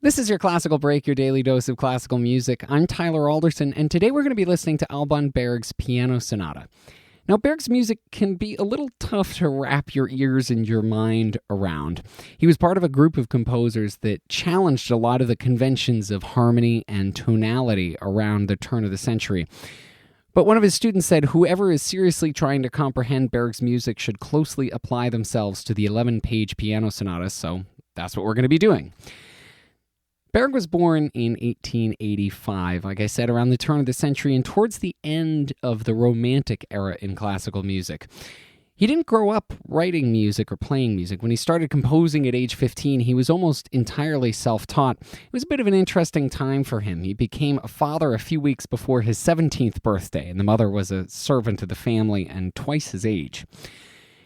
This is your Classical Break, your daily dose of classical music. I'm Tyler Alderson, and today we're going to be listening to Alban Berg's Piano Sonata. Now, Berg's music can be a little tough to wrap your ears and your mind around. He was part of a group of composers that challenged a lot of the conventions of harmony and tonality around the turn of the century. But one of his students said, whoever is seriously trying to comprehend Berg's music should closely apply themselves to the 11-page piano sonata, so that's what we're going to be doing. Berg was born in 1885, like I said, around the turn of the century and towards the end of the Romantic era in classical music. He didn't grow up writing music or playing music. When he started composing at age 15, he was almost entirely self-taught. It was a bit of an interesting time for him. He became a father a few weeks before his 17th birthday, and the mother was a servant of the family and twice his age.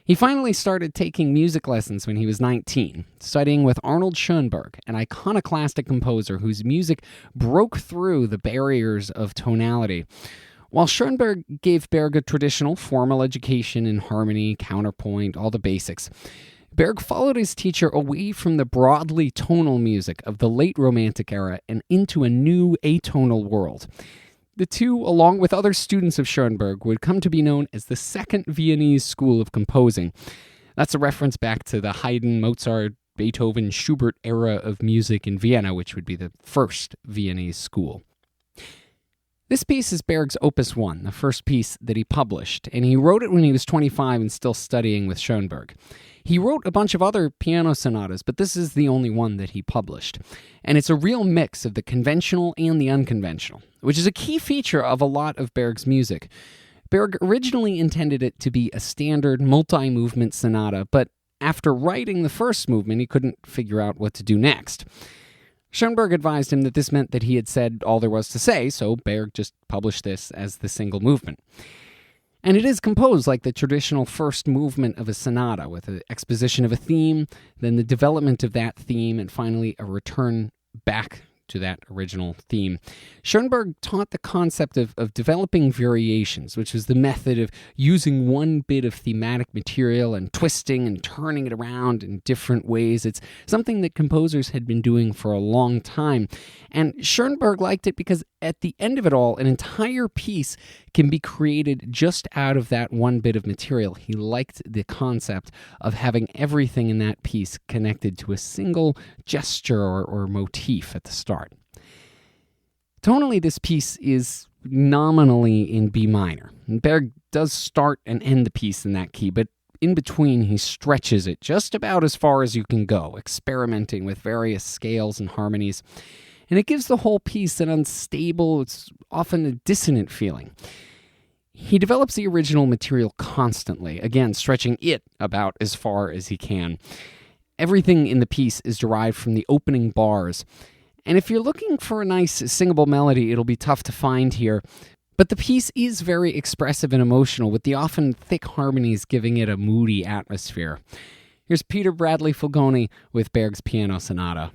He finally started taking music lessons when he was 19, studying with Arnold Schoenberg, an iconoclastic composer whose music broke through the barriers of tonality. While Schoenberg gave Berg a traditional formal education in harmony, counterpoint, all the basics, Berg followed his teacher away from the broadly tonal music of the late Romantic era and into a new atonal world. The two, along with other students of Schoenberg, would come to be known as the Second Viennese School of Composing. That's a reference back to the Haydn, Mozart, Beethoven, Schubert era of music in Vienna, which would be the First Viennese School. This piece is Berg's Opus 1, the first piece that he published, and he wrote it when he was 25 and still studying with Schoenberg. He wrote a bunch of other piano sonatas, but this is the only one that he published. And it's a real mix of the conventional and the unconventional, which is a key feature of a lot of Berg's music. Berg originally intended it to be a standard multi-movement sonata, but after writing the first movement, he couldn't figure out what to do next. Schoenberg advised him that this meant that he had said all there was to say, so Berg just published this as the single movement. And it is composed like the traditional first movement of a sonata, with an exposition of a theme, then the development of that theme, and finally a return back to that original theme. Schoenberg taught the concept of developing variations, which was the method of using one bit of thematic material and twisting and turning it around in different ways. It's something that composers had been doing for a long time. And Schoenberg liked it because at the end of it all, an entire piece can be created just out of that one bit of material. He liked the concept of having everything in that piece connected to a single gesture or motif at the start. Tonally, this piece is nominally in B minor. And Berg does start and end the piece in that key, but in between he stretches it just about as far as you can go, experimenting with various scales and harmonies. And it gives the whole piece an unstable, it's often a dissonant feeling. He develops the original material constantly, again, stretching it about as far as he can. Everything in the piece is derived from the opening bars. And if you're looking for a nice singable melody, it'll be tough to find here. But the piece is very expressive and emotional, with the often thick harmonies giving it a moody atmosphere. Here's Peter Bradley Fulgoni with Berg's Piano Sonata.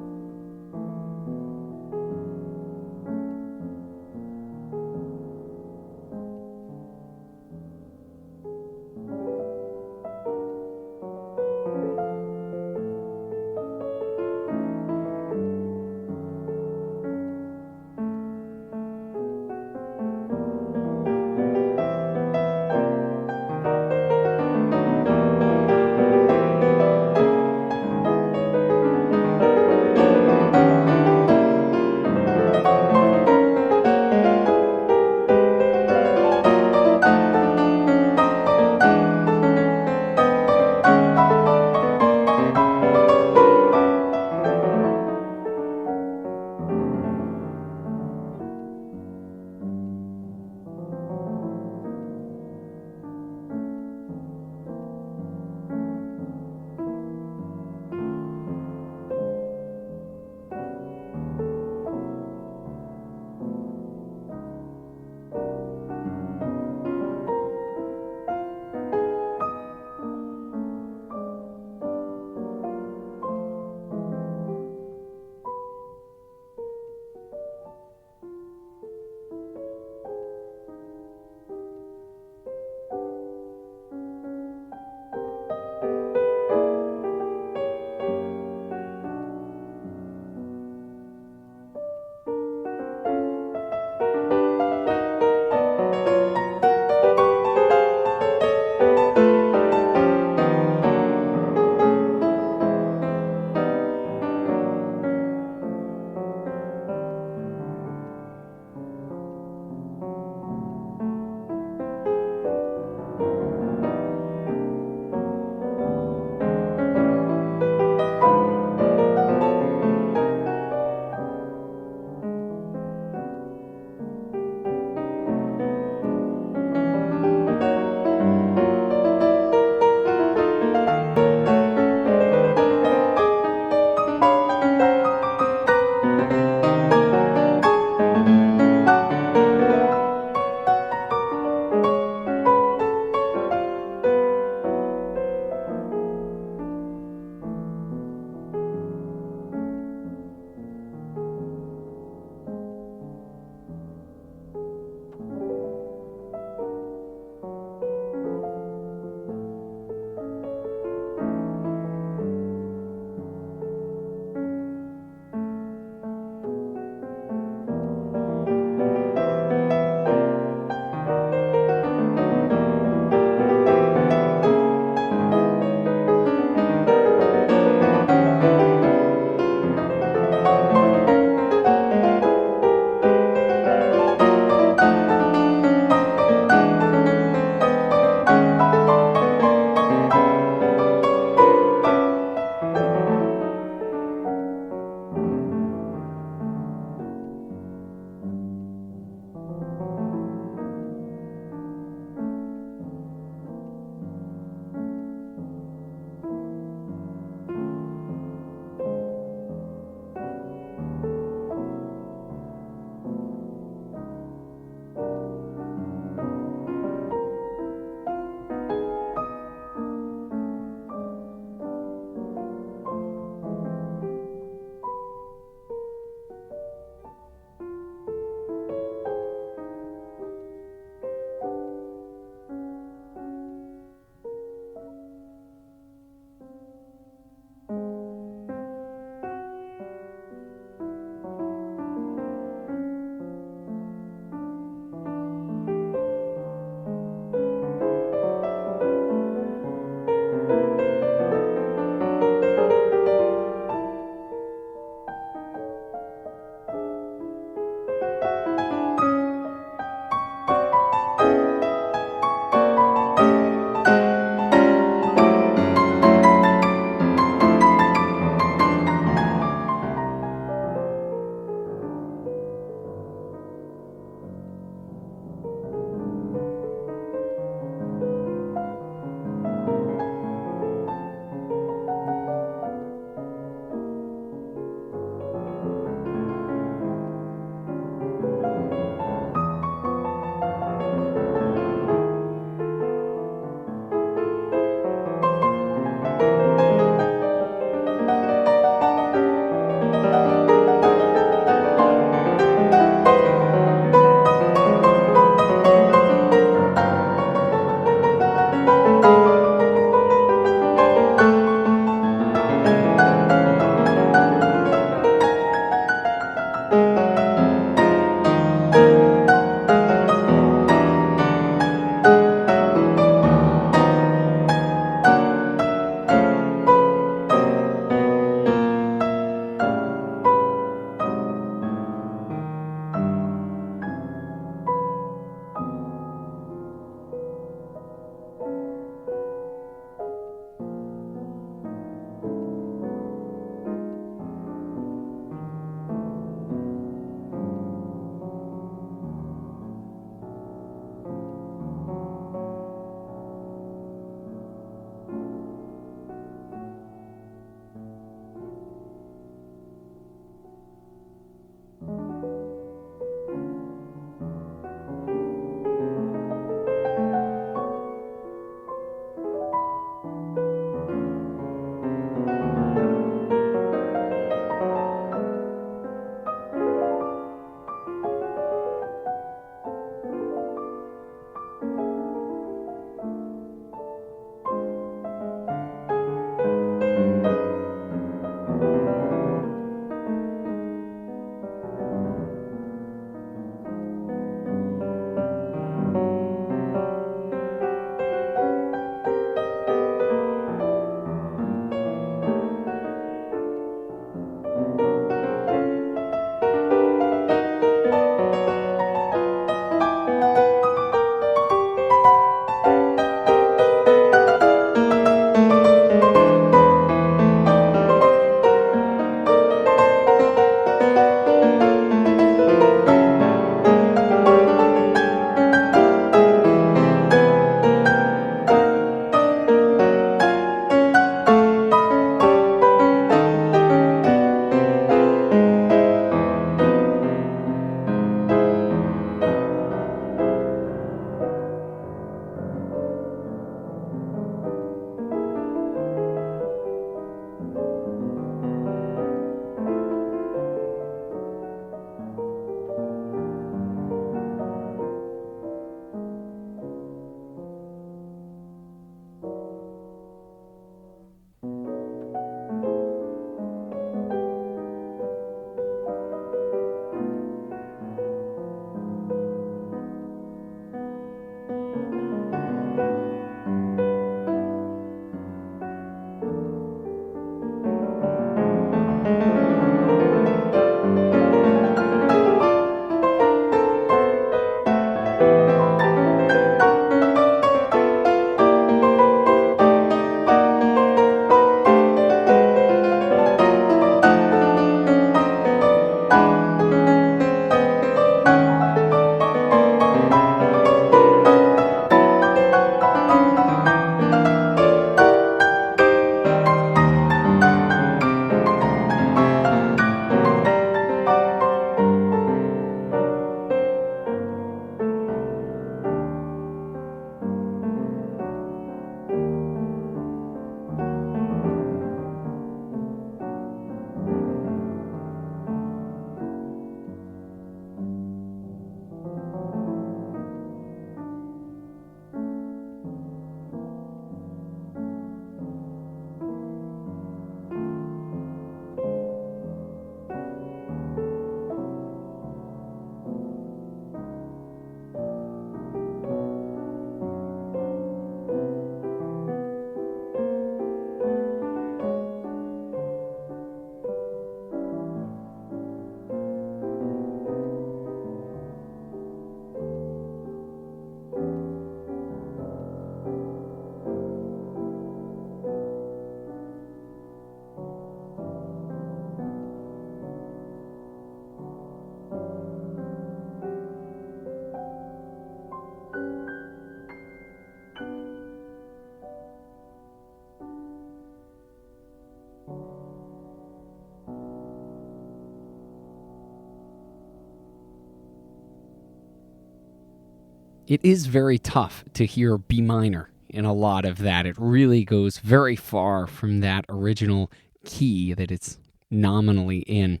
It is very tough to hear B minor in a lot of that. It really goes very far from that original key that it's nominally in.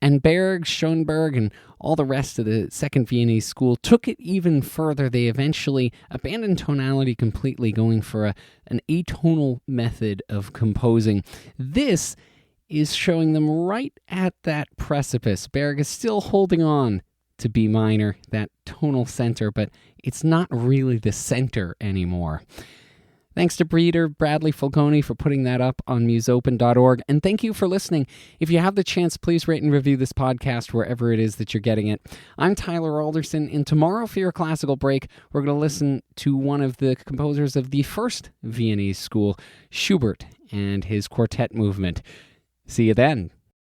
And Berg, Schoenberg, and all the rest of the Second Viennese School took it even further. They eventually abandoned tonality completely, going for an atonal method of composing. This is showing them right at that precipice. Berg is still holding on to B minor, that tonal center, but it's not really the center anymore. Thanks to breeder Bradley Falcone for putting that up on musopen.org, and thank you for listening. If you have the chance, please rate and review this podcast wherever it is that you're getting it. I'm Tyler Alderson, and tomorrow for your classical break, we're going to listen to one of the composers of the first Viennese School, Schubert, and his quartet movement. See you then.